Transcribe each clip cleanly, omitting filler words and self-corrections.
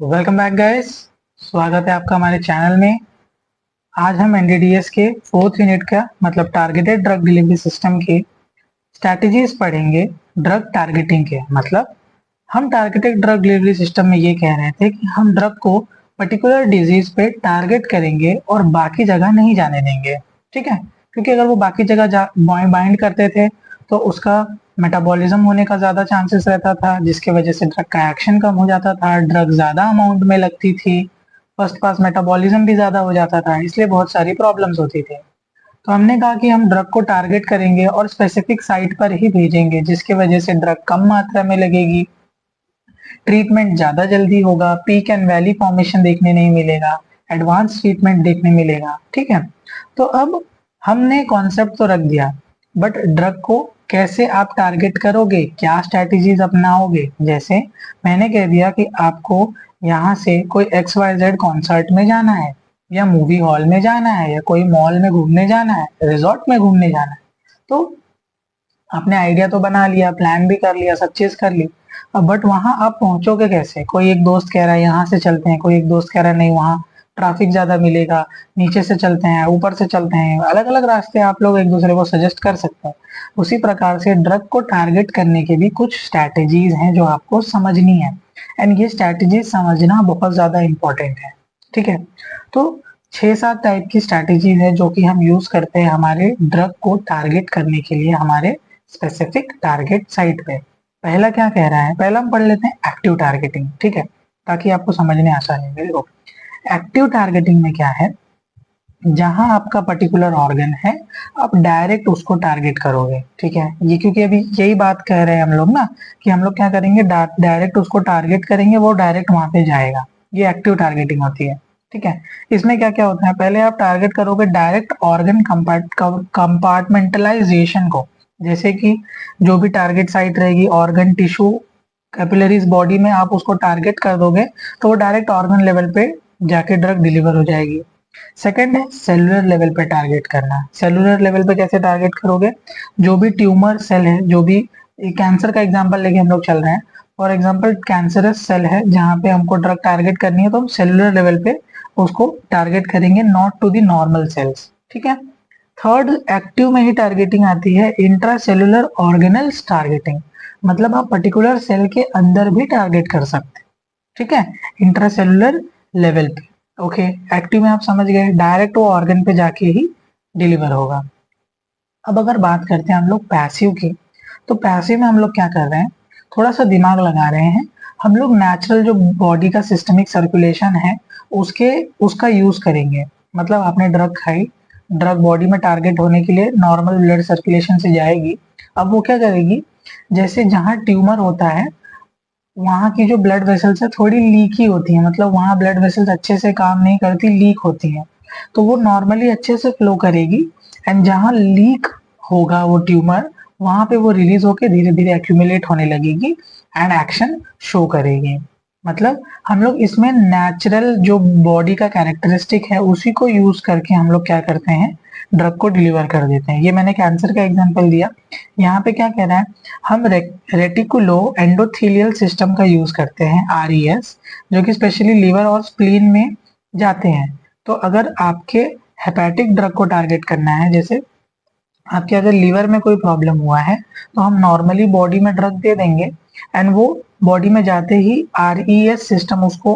Welcome back guys. स्वागत है आपका हमारे चैनल में। आज हम एनडीडीएस के फोर्थ यूनिट का मतलब टारगेटेड ड्रग डिलीवरी सिस्टम की स्ट्रैटेजीज पढ़ेंगे। ड्रग टारगेटिंग के मतलब हम टारगेटेड ड्रग डिलीवरी सिस्टम में ये कह रहे थे कि हम ड्रग को पर्टिकुलर डिजीज पे टारगेट करेंगे और बाकी जगह नहीं जाने देंगे। ठीक है, क्योंकि अगर वो बाकी जगह बाइंड करते थे तो उसका मेटाबॉलिज्म होने का ज्यादा चांसेस रहता था, जिसकी वजह से ड्रग का एक्शन कम हो जाता था, ड्रग ज्यादा अमाउंट में लगती थी, फर्स्ट पास मेटाबॉलिज्म भी ज्यादा हो जाता था, इसलिए बहुत सारी प्रॉब्लम्स होती थी। तो हमने कहा कि हम ड्रग को टारगेट करेंगे और स्पेसिफिक साइट पर ही भेजेंगे, जिसकी वजह से ड्रग कम मात्रा में लगेगी, ट्रीटमेंट ज्यादा जल्दी होगा, पीक एंड वैली फॉर्मेशन देखने नहीं मिलेगा, एडवांस ट्रीटमेंट देखने मिलेगा। ठीक है, तो अब हमने कॉन्सेप्ट तो रख दिया, बट ड्रग को कैसे आप टारगेट करोगे, क्या स्ट्रैटेजीज अपनाओगे। जैसे मैंने कह दिया कि आपको यहाँ से कोई XYZ कॉन्सर्ट में जाना है, या मूवी हॉल में जाना है, या कोई मॉल में घूमने जाना है, रिजॉर्ट में घूमने जाना है, तो आपने आइडिया तो बना लिया, प्लान भी कर लिया, सब चीज कर ली। अब बट वहां आप पहुंचोगे कैसे। कोई एक दोस्त कह रहा है यहाँ से चलते हैं, कोई एक दोस्त कह रहा है नहीं वहाँ ट्रैफिक ज्यादा मिलेगा, नीचे से चलते हैं, ऊपर से चलते हैं, अलग अलग रास्ते आप लोग एक दूसरे को सजेस्ट कर सकते हैं। उसी प्रकार से ड्रग को टारगेट करने के भी कुछ स्ट्रैटेजीज हैं जो आपको समझनी है, एंड ये स्ट्रैटेजीज समझना बहुत ज्यादा इंपॉर्टेंट है। ठीक है, तो 6-7 टाइप की स्ट्रैटेजीज है जो कि हम यूज करते हैं हमारे ड्रग को टारगेट करने के लिए हमारे स्पेसिफिक टारगेट साइट पे। पहला क्या कह रहा है, पहला हम पढ़ लेते हैं एक्टिव टारगेटिंग। ठीक है, ताकि आपको समझने आसानी हो। देखो, एक्टिव टारगेटिंग में क्या है, जहां आपका पर्टिकुलर ऑर्गन है आप डायरेक्ट उसको टारगेट करोगे। ठीक है, ये क्योंकि अभी यही बात कह रहे हैं हम लोग ना, कि हम लोग क्या करेंगे, डायरेक्ट उसको टारगेट करेंगे, वो डायरेक्ट वहां पे जाएगा। ये एक्टिव टारगेटिंग होती है। ठीक है, इसमें क्या क्या होता है, पहले आप टारगेट करोगे डायरेक्ट ऑर्गन कंपार्टमेंटलाइजेशन को। जैसे कि जो भी टारगेट साइट रहेगी ऑर्गन टिश्यू कैपिलरीज बॉडी में, आप उसको टारगेट कर दोगे तो वो डायरेक्ट ऑर्गन लेवल पे जाके ड्रग डिलीवर हो जाएगी। सेकंड है सेलुलर लेवल पे टारगेट करना। सेलुलर लेवल पे कैसे टारगेट करोगे, जो भी ट्यूमर सेल है, जो भी कैंसर का एग्जांपल लेके हम लोग चल रहे हैं, फॉर एग्जांपल कैंसरस सेल है जहां पे हमको ड्रग टारगेट करनी है, तो हम सेलुलर लेवल पे उसको टारगेट करेंगे, not to the normal sales. ठीक है, थर्ड एक्टिव में ही टारगेटिंग आती है इंट्रा सेलुलर ऑर्गेनल्स टारगेटिंग, मतलब आप पर्टिकुलर सेल के अंदर भी टारगेट कर सकते हैं। ठीक है, इंट्रा सेलुलर लेवल पे। ओके, एक्टिव में आप समझ गए, डायरेक्ट वो ऑर्गन पे जाके ही डिलीवर होगा। अब अगर बात करते हैं हम लोग पैसिव की, तो पैसिव में हम लोग क्या कर रहे हैं, थोड़ा सा दिमाग लगा रहे हैं। हम लोग नेचुरल जो बॉडी का सिस्टमिक सर्कुलेशन है उसके उसका यूज करेंगे। मतलब आपने ड्रग खाई, ड्रग बॉडी में टारगेट होने के लिए नॉर्मल ब्लड सर्कुलेशन से जाएगी। अब वो क्या करेगी, जैसे जहां ट्यूमर होता है वहां की जो ब्लड वेसल्स है थोड़ी लीकी होती है, मतलब वहां ब्लड वेसल्स अच्छे से काम नहीं करती, लीक होती है, तो वो नॉर्मली अच्छे से फ्लो करेगी, एंड जहां लीक होगा वो ट्यूमर, वहां पे वो रिलीज होके धीरे धीरे एक्यूमुलेट होने लगेगी एंड एक्शन शो करेगी। मतलब हम लोग इसमें नेचुरल जो बॉडी का कैरेक्टरिस्टिक है उसी को यूज करके हम लोग क्या करते हैं, ड्रग को डिलीवर कर देते हैं। ये मैंने कैंसर का एग्जांपल दिया। यहाँ पे क्या कह रहा है, हम रेटिकुलो एंडोथेलियल सिस्टम का यूज करते हैं, RES, जो कि स्पेशली लीवर और स्प्लीन में जाते हैं। तो अगर आपके हेपेटिक ड्रग को टारगेट करना है, जैसे आपके अगर लीवर में कोई प्रॉब्लम हुआ है, तो हम नॉर्मली बॉडी में ड्रग दे देंगे, एंड वो बॉडी में जाते ही RES सिस्टम उसको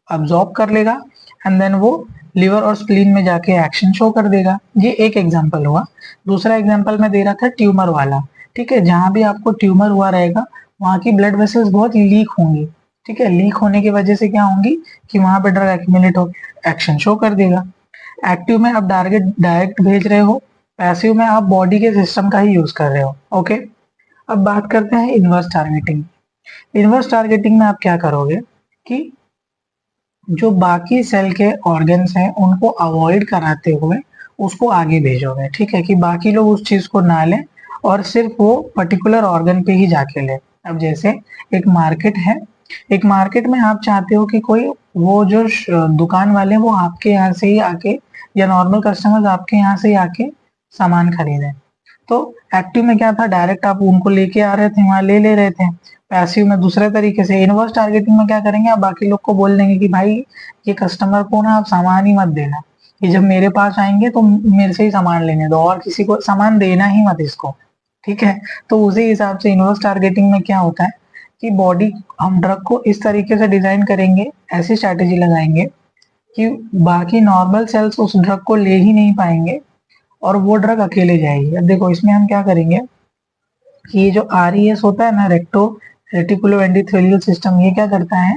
अब्जॉर्ब कर लेगा, एंड देन वो लिवर और स्प्लीन में जाके एक्शन शो कर देगा। ये एक एग्जांपल हुआ। दूसरा एग्जांपल मैं दे रहा था ट्यूमर वाला। ठीक है, जहां भी आपको ट्यूमर हुआ रहेगा वहां की ब्लड वेसल्स बहुत लीक होंगी। ठीक है, लीक होने की वजह से क्या होंगी कि वहां पे ड्रग एक्यूमुलेट होकर एक्शन शो कर देगा। एक्टिव में आप टारगेट डायरेक्ट भेज रहे हो, पैसिव में आप बॉडी के सिस्टम का ही यूज कर रहे हो। ओके, अब बात करते हैं इनवर्स टारगेटिंग। इनवर्स टारगेटिंग में आप क्या करोगे कि जो बाकी सेल के ऑर्गन्स हैं उनको अवॉइड कराते हुए उसको आगे भेजोगे। ठीक है, कि बाकी लोग उस चीज को ना लें और सिर्फ वो पर्टिकुलर ऑर्गन पे ही जाके ले। अब जैसे एक मार्केट है, एक मार्केट में आप चाहते हो कि कोई वो जो दुकान वाले वो आपके यहाँ से ही आके, या नॉर्मल कस्टमर्स आपके यहाँ से ही आके सामान खरीदें। तो एक्टिव में क्या था, डायरेक्ट आप उनको लेके आ रहे थे, वहां ले ले रहे थे। पैसिव में दूसरे तरीके से। इनवर्स टारगेटिंग में क्या करेंगे, आप बाकी लोग को बोल देंगे कि भाई ये कस्टमर को ना आप सामान ही मत देना, ये जब मेरे पास आएंगे तो मेरे से ही सामान लेने दो और किसी को सामान देना ही मत इसको, ठीक है। तो उसी हिसाब से इनवर्स टारगेटिंग में क्या होता है कि बॉडी, हम ड्रग को इस तरीके से डिजाइन करेंगे, ऐसी स्ट्रैटेजी लगाएंगे कि बाकी नॉर्मल सेल्स उस ड्रग को ले ही नहीं पाएंगे और वो ड्रग अकेले जाएगी। अब देखो इसमें हम क्या करेंगे कि ये जो RES होता है ना, रेक्टो रेटिकुलो एंडोथेलियल सिस्टम, ये क्या करता है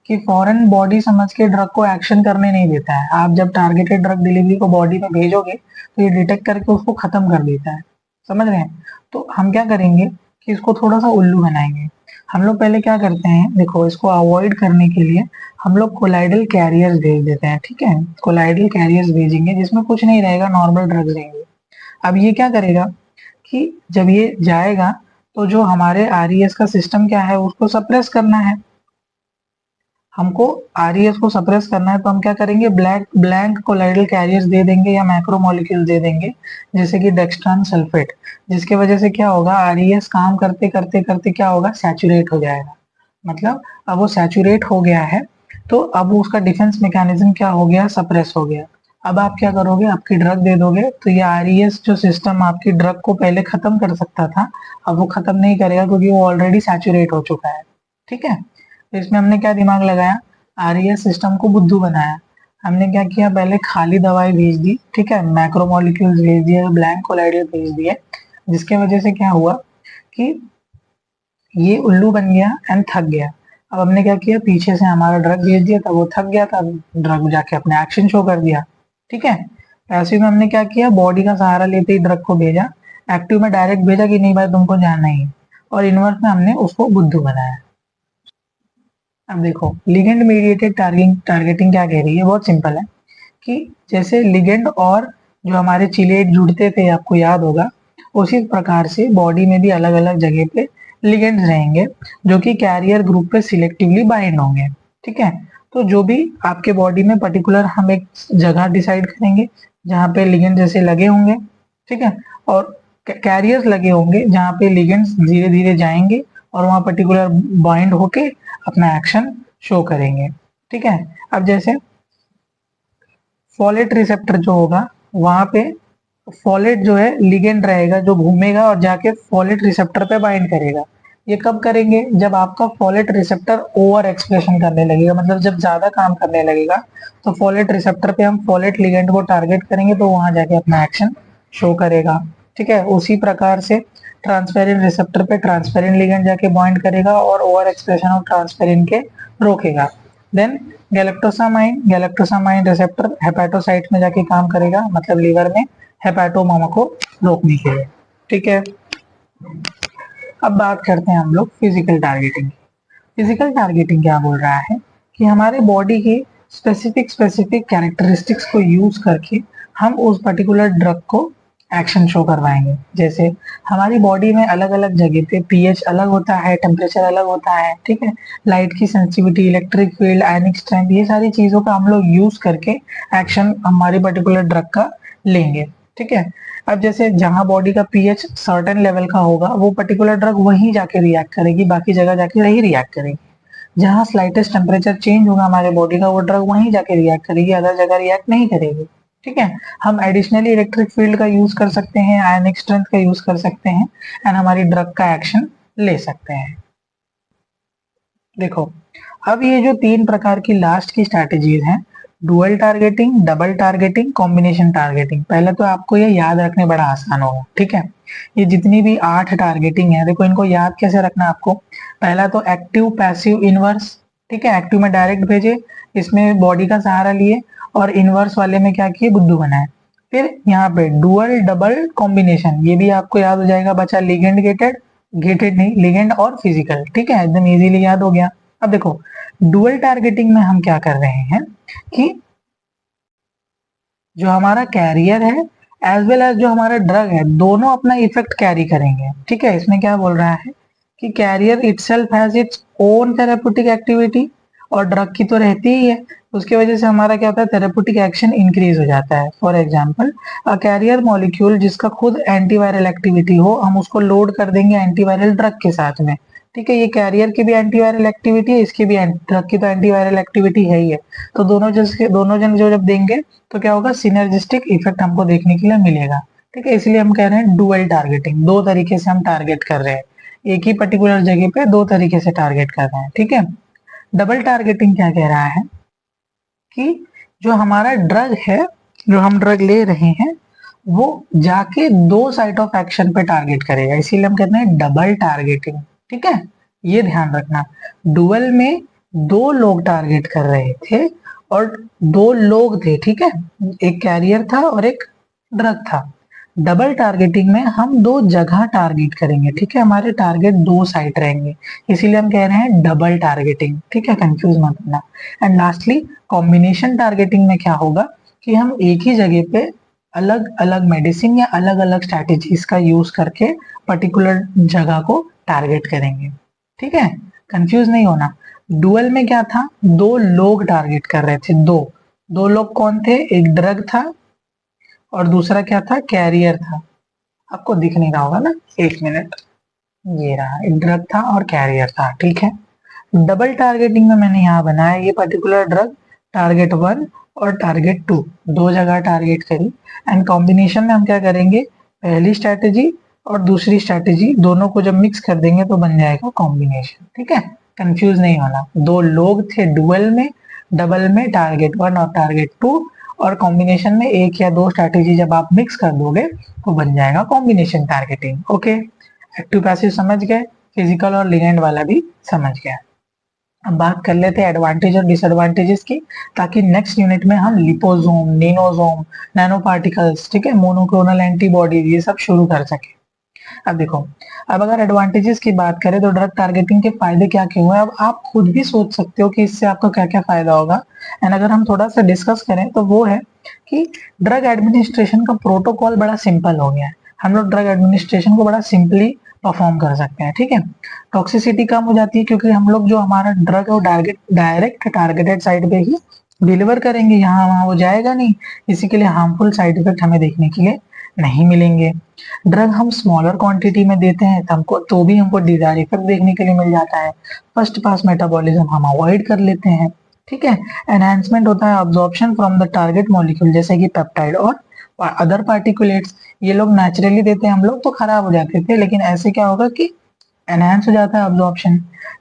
कि फॉरेन बॉडी समझ के ड्रग को एक्शन करने नहीं देता है। आप जब टारगेटेड ड्रग डिलीवरी को बॉडी में भेजोगे तो ये डिटेक्ट करके उसको खत्म कर देता है, समझ रहे हैं। तो हम क्या करेंगे कि इसको थोड़ा सा उल्लू बनाएंगे। हम लोग पहले क्या करते हैं, देखो इसको अवॉइड करने के लिए हम लोग कोलाइडल कैरियर्स भेज देते हैं, ठीक है। कोलाइडल कैरियर्स भेजेंगे जिसमें कुछ नहीं रहेगा, नॉर्मल ड्रग्स रहेंगे। अब ये क्या करेगा कि जब ये जाएगा तो जो हमारे RES का सिस्टम क्या है, उसको सप्रेस करना है। हमको RES को सप्रेस करना है तो हम क्या करेंगे, ब्लैंक कोलाइडल कैरियर्स दे देंगे या मैक्रोमोलिक्यूल दे देंगे, जैसे कि डेक्स्ट्रान सल्फेट, जिसके वजह से क्या होगा, RES काम करते करते करते क्या होगा, सैचुरेट हो जाएगा। मतलब अब वो सैचुरेट हो गया है तो अब उसका डिफेंस मैकेनिज्म क्या हो गया, सप्रेस हो गया। अब आप क्या करोगे, आपकी ड्रग दे दोगे तो ये RES जो सिस्टम आपकी ड्रग को पहले खत्म कर सकता था, अब वो खत्म नहीं करेगा क्योंकि वो ऑलरेडी सैचुरेट हो चुका है, ठीक है। तो इसमें हमने क्या दिमाग लगाया, RES सिस्टम को बुद्धू बनाया। हमने क्या किया, पहले खाली दवाई भेज दी, ठीक है, मैक्रोमोलिक्यूल्स भेज दिए, ब्लैंक कोलाइडल भेज दिए, जिसके वजह से क्या हुआ कि ये उल्लू बन गया एंड थक गया। अब हमने क्या किया, पीछे से हमारा ड्रग भेज दिया था, वो थक गया था, ड्रग जाके अपने एक्शन शो कर दिया, ठीक है। पैसिव में हमने क्या किया, बॉडी का सहारा लेते ही ड्रग को भेजा, एक्टिव में डायरेक्ट भेजा कि नहीं भाई तुमको जाना ही है, और इनवर्स में हमने उसको बुद्धू बनाया। अब देखो लिगेंड मीडिएटेड टारगेटिंग क्या कह रही है, बहुत सिंपल है कि जैसे लिगेंड और जो हमारे चिलेट जुड़ते थे, आपको याद होगा, उसी प्रकार से बॉडी में भी अलग अलग जगह पे लिगेंड्स रहेंगे जो कि कैरियर ग्रुप पे सिलेक्टिवली बाइंड होंगे, ठीक है। तो जो भी आपके बॉडी में पर्टिकुलर हम एक जगह डिसाइड करेंगे जहाँ पे लिगेंड जैसे लगे होंगे, ठीक है, और कैरियर्स लगे होंगे जहाँ पे लिगेंड्स धीरे धीरे जाएंगे और वहाँ पर्टिकुलर बाइंड होके अपना एक्शन शो करेंगे, ठीक है। अब जैसे फॉलेट रिसेप्टर जो होगा, वहां पे फॉलेट जो है लिगेंड रहेगा जो घूमेगा और जाके फॉलेट रिसेप्टर पे बाइंड करेगा। ये कब करेंगे, जब आपका फॉलेट रिसेप्टर ओवर एक्सप्रेशन करने लगेगा, मतलब जब ज्यादा काम करने लगेगा तो फॉलेट रिसेप्टर पे हम फॉलेट लिगेंड को टारगेट करेंगे तो वहां जाके अपना एक्शन शो करेगा, ठीक है। उसी प्रकार से ट्रांसपेरेंट रिसेप्टर पे ट्रांसपेरेंट लिगेंड जाके बाइंड करेगा और ओवर एक्सप्रेशन ऑफ ट्रांसपेरेंट के रोकेगा। देन गैलेक्टोसामाइन रिसेप्टर हेपेटोसाइट में जाके काम करेगा, मतलब लीवर में हेपेटोमामा को रोकने के लिए, ठीक है। अब बात करते हैं हम लोग फिजिकल टारगेटिंग। फिजिकल टारगेटिंग क्या बोल रहा है कि हमारे बॉडी के स्पेसिफिक कैरेक्टरिस्टिक्स को यूज करके हम उस पर्टिकुलर ड्रग को एक्शन शो करवाएंगे। जैसे हमारी बॉडी में अलग अलग जगह पे पीएच अलग होता है, टेम्परेचर अलग होता है, ठीक है, लाइट की सेंसिटिविटी, इलेक्ट्रिक फील्ड, आयनिक स्ट्रेंथ, ये सारी चीजों का हम लोग यूज करके एक्शन हमारी पर्टिकुलर ड्रग का लेंगे, ठीक है। अब जैसे जहां बॉडी का पीएच सर्टेन लेवल का होगा वो पर्टिकुलर ड्रग वहीं जाके रिएक्ट करेगी, बाकी जगह जाके नहीं रिएक्ट करेगी। जहां स्लाइटेस्ट टेम्परेचर चेंज होगा हमारे बॉडी का, वो ड्रग वहीं जाके रिएक्ट करेगी, अदर जगह रिएक्ट नहीं करेगी, ठीक है। हम एडिशनली इलेक्ट्रिक फील्ड का यूज कर सकते हैं, आयनिक स्ट्रेंथ का यूज कर सकते हैं एंड हमारी ड्रग का एक्शन ले सकते हैं। देखो अब ये जो तीन प्रकार की लास्ट की स्ट्रैटेजीज हैं, dual targeting, double targeting, combination targeting, पहले तो आपको ये याद रखने बड़ा आसान होगा, ठीक है। ये जितनी भी 8 टारगेटिंग है, देखो इनको याद कैसे रखना है आपको। पहला तो एक्टिव, पैसिव, इनवर्स, ठीक है। एक्टिव में डायरेक्ट भेजे, इसमें बॉडी का सहारा लिए, और इनवर्स वाले में क्या किए, बुद्धू बनाए। फिर यहाँ पे डुअल, डबल, कॉम्बिनेशन, ये भी आपको याद हो जाएगा, बचा लिगेंड गेटेड, गेटेड नहीं, लिगेंड और फिजिकल, ठीक है, एकदम इजीली याद हो गया। अब देखो डुअल टारगेटिंग में हम क्या कर रहे हैं कि जो हमारा कैरियर है एज वेल एज जो हमारा ड्रग है, दोनों अपना इफेक्ट कैरी करेंगे, ठीक है। इसमें क्या बोल रहा है कि carrier itself has its own therapeutic activity, और ड्रग की तो रहती ही है, उसकी वजह से हमारा क्या होता है, थेरेप्यूटिक एक्शन इंक्रीज हो जाता है। For example a carrier molecule जिसका खुद एंटीवायरल एक्टिविटी हो, हम उसको लोड कर देंगे एंटीवायरल ड्रग के साथ में, ठीक है, ये कैरियर की भी एंटीवायरल एक्टिविटी है, इसकी भी ड्रग की तो एंटीवायरल एक्टिविटी है ही है। तो दोनों जन जो जब देंगे तो क्या होगा, सिनर्जिस्टिक इफेक्ट हमको देखने के लिए मिलेगा। ठीक है, इसलिए हम कह रहे हैं डुअल टारगेटिंग, दो तरीके से हम टारगेट कर रहे हैं, एक ही पर्टिकुलर जगह पे दो तरीके से टारगेट कर रहे हैं। ठीक है, डबल टारगेटिंग क्या कह रहा है कि जो हमारा ड्रग है, जो हम ड्रग ले रहे हैं, वो जाके दो साइट ऑफ एक्शन पे टारगेट करेगा, इसीलिए हम कहते हैं डबल टारगेटिंग। ठीक है, ये ध्यान रखना, डुअल में दो लोग टारगेट कर रहे थे और दो लोग थे। ठीक है, एक कैरियर था और एक ड्रग था। डबल टारगेटिंग में हम दो जगह टारगेट करेंगे। ठीक है, हमारे टारगेट दो साइट रहेंगे, इसीलिए हम कह रहे हैं डबल टारगेटिंग। ठीक है, कंफ्यूज मत होना। एंड लास्टली कॉम्बिनेशन टारगेटिंग में क्या होगा कि हम एक ही जगह पे अलग अलग मेडिसिन या अलग अलग स्ट्रैटेजीज का यूज करके पर्टिकुलर जगह को टारगेट करेंगे। ठीक है, कंफ्यूज नहीं होना। डुअल में क्या था, दो लोग टारगेट कर रहे थे, दो दो लोग कौन थे, एक ड्रग था और दूसरा क्या था, कैरियर था। आपको दिख नहीं रहा होगा ना, एक मिनट, ये रहा, एक ड्रग था और कैरियर था। ठीक है, डबल टारगेटिंग में मैंने यहाँ बनाया ये पर्टिकुलर ड्रग, टारगेट 1 और टारगेट 2 दो जगह टारगेट करी। एंड कॉम्बिनेशन में हम क्या करेंगे, पहली स्ट्रैटेजी और दूसरी स्ट्रैटेजी दोनों को जब मिक्स कर देंगे तो बन जाएगा कॉम्बिनेशन। ठीक है, कंफ्यूज नहीं होना, दो लोग थे डुअल में, डबल में टारगेट 1 और टारगेट 2, और कॉम्बिनेशन में एक या दो स्ट्रैटेजी जब आप मिक्स कर दोगे तो बन जाएगा combination targeting. Okay, active passive समझ गए, फिजिकल और लिगेंड वाला भी समझ गए। अब बात कर लेते हैं एडवांटेज और डिसएडवांटेजेस की, ताकि नेक्स्ट यूनिट में हम लिपोसोम, निनोसोम, नैनो पार्टिकल्स, ठीक है, मोनोक्लोनल एंटीबॉडीज, ये सब शुरू कर सके। अब देखो, अब अगर एडवांटेजेस की बात करें तो ड्रग टारगेटिंग के फायदे क्या क्या हुए, अब आप खुद भी सोच सकते हो कि इससे आपका क्या क्या फायदा होगा। एंड अगर हम थोड़ा सा डिस्कस करें तो वो है कि ड्रग एडमिनिस्ट्रेशन का प्रोटोकॉल बड़ा सिंपल हो गया है, हम लोग ड्रग एडमिनिस्ट्रेशन को बड़ा सिंपली परफॉर्म कर सकते हैं। ठीक है, टॉक्सिसिटी कम हो जाती है क्योंकि हम लोग जो हमारा ड्रग है वो डायरेक्ट टारगेटेड साइट पे ही डिलीवर करेंगे, यहाँ वहां वो जाएगा नहीं, इसी के लिए हार्मफुल साइड इफेक्ट हमें देखने के लिए नहीं मिलेंगे। ड्रग हम स्मॉलर क्वांटिटी में देते हैं तो हमको तो भी हमको डिजायर इफेक्ट देखने के लिए मिल जाता है। फर्स्ट पास मेटाबॉलिज्म हम अवॉइड कर लेते हैं। ठीक है, एनहांसमेंट होता है absorption from the target molecule, जैसे कि पेप्टाइड और अदर पार्टिकुलेट्स, ये लोग नेचुरली देते हैं, हम लोग तो खराब हो जाते थे, लेकिन ऐसे क्या होगा कि एनहांस हो जाता है अब्जॉर्प्शन।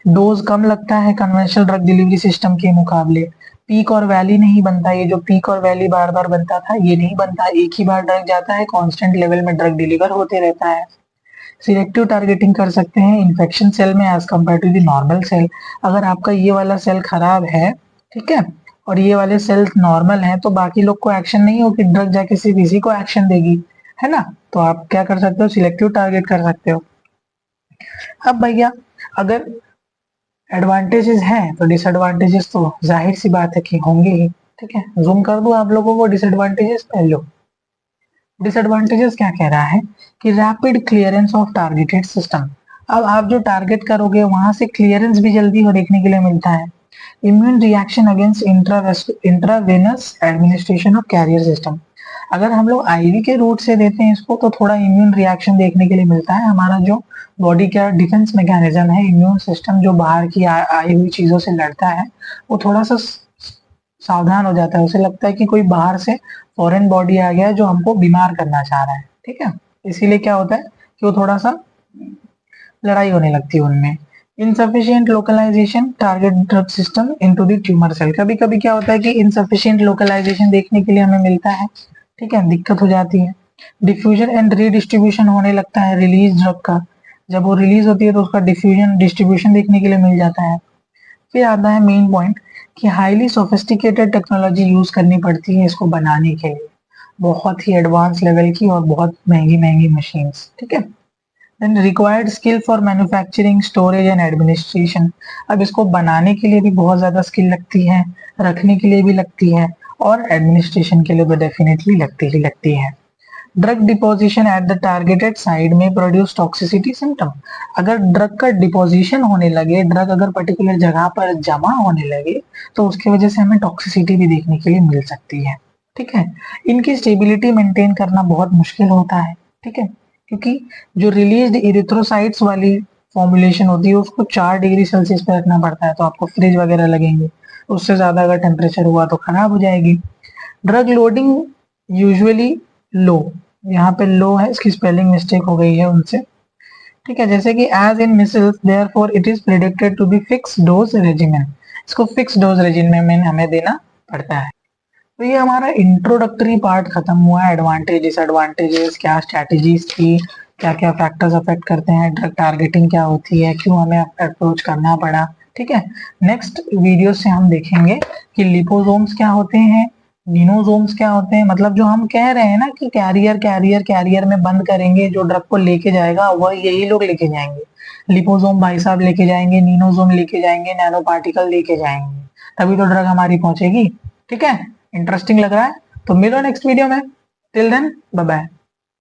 डोज कम लगता है कन्वेंशनल ड्रग डिलीवरी सिस्टम के मुकाबले, पीक और वैली नहीं बनता, ये जो पीक और वैली बार बार बनता था ये नहीं बनता, एक ही बार ड्रग जाता है, कांस्टेंट लेवल में ड्रग डिलीवर होते रहता है। सिलेक्टिव टारगेटिंग कर सकते हैं इन्फेक्शन सेल में as compared to the normal cell. अगर आपका ये वाला सेल खराब है, ठीक है, और ये वाले सेल नॉर्मल हैं, तो बाकी लोग को एक्शन नहीं होगी, ड्रग जाके सिर्फ इसी को एक्शन देगी, है ना। तो आप क्या कर सकते हो, सिलेक्टिव टारगेट कर सकते हो। अब भैया अगर एडवांटेजेस हैं तो डिसएडवांटेजेस तो जाहिर सी बात है कि होंगे ही। ठीक है, जूम कर दूं आप लोगों को डिसएडवांटेजेस पे, लो। डिसएडवांटेजेस क्या कह रहा है कि rapid clearance of targeted system, अब आप जो टारगेट करोगे वहां से क्लियरेंस भी जल्दी हो देखने के लिए मिलता है। Immune reaction against intravenous administration of carrier system, अगर हम लोग आईवी के रूट से देते हैं इसको तो थोड़ा इम्यून रिएक्शन देखने के लिए मिलता है। हमारा जो बॉडी का डिफेंस मैकेनिज्म है, इम्यून सिस्टम जो बाहर की आई हुई चीजों से लड़ता है, वो थोड़ा सा सावधान हो जाता है, उसे लगता है कि कोई बाहर से फॉरेन बॉडी आ गया है जो हमको बीमार करना चाह रहा है। ठीक है, इसीलिए क्या होता है कि वो थोड़ा सा लड़ाई होने लगती है उनमें। Insufficient localization target drug system into the tumor cell, कभी कभी क्या होता है कि इनसफिशियंट लोकलाइजेशन देखने के लिए हमें मिलता है, ठीक है, दिक्कत हो जाती है। डिफ्यूजन एंड रीडिस्ट्रीब्यूशन होने लगता है रिलीज ड्रग का, जब वो रिलीज होती है तो उसका डिफ्यूजन डिस्ट्रीब्यूशन देखने के लिए मिल जाता है। फिर आता है मेन पॉइंट कि हाईली सोफिस्टिकेटेड टेक्नोलॉजी यूज करनी पड़ती है इसको बनाने के लिए, बहुत ही एडवांस लेवल की और बहुत महंगी महंगी मशीन्स। ठीक है, then required skill for manufacturing storage and administration, अब इसको बनाने के लिए भी बहुत ज्यादा स्किल लगती है, रखने के लिए भी लगती है, और एडमिनिस्ट्रेशन के लिए तो डेफिनेटली लगती ही लगती है। Drug deposition at the targeted side में प्रोड्यूस टॉक्सिसिटी सिम्टम, अगर ड्रग का डिपोजिशन होने लगे, ड्रग अगर पर्टिकुलर जगह पर जमा होने लगे तो उसकी वजह से हमें टॉक्सिसिटी भी देखने के लिए मिल सकती है। ठीक है, इनकी स्टेबिलिटी मेंटेन करना बहुत मुश्किल होता है। ठीक है, क्योंकि जो रिलीज्ड इरिथ्रोसाइट्स वाली फॉर्मुलेशन होती है उसको 4 डिग्री सेल्सियस पे रखना पड़ता है, तो आपको फ्रिज वगैरह लगेंगे, उससे ज्यादा अगर टेम्परेचर हुआ तो खराब हो जाएगी। ड्रग लोडिंग यूजुअली लो, यहाँ पे लो है, इसकी स्पेलिंग मिस्टेक हो गई है उनसे, ठीक है। जैसे कि as in measles therefore it is predicted to be fix dose regimen, इसको फिक्स डोज रेजिमेन में हमें देना पड़ता है। तो ये हमारा इंट्रोडक्टरी पार्ट खत्म हुआ है, एडवांटेज डिसएडवांटेजेस क्या, स्ट्रैटेजीज थी, क्या क्या फैक्टर्स अफेक्ट करते हैं, ड्रग टारगेटिंग क्या होती है, क्यों हमें अप्रोच करना पड़ा, ठीक है। नेक्स्ट वीडियो से हम देखेंगे कि लिपोसोम्स क्या होते हैं, निनोसोम्स क्या होते हैं, मतलब जो हम कह रहे हैं ना कि कैरियर कैरियर कैरियर में बंद करेंगे, जो ड्रग को लेके जाएगा वह यही लोग लेके जाएंगे। लिपोसोम भाई साहब लेके जाएंगे, निनोसोम लेके जाएंगे, नैनो पार्टिकल लेके जाएंगे, तभी तो ड्रग हमारी पहुंचेगी, ठीक है। इंटरेस्टिंग लग रहा है तो मिलो नेक्स्ट वीडियो में, टिल देन बाय बाय।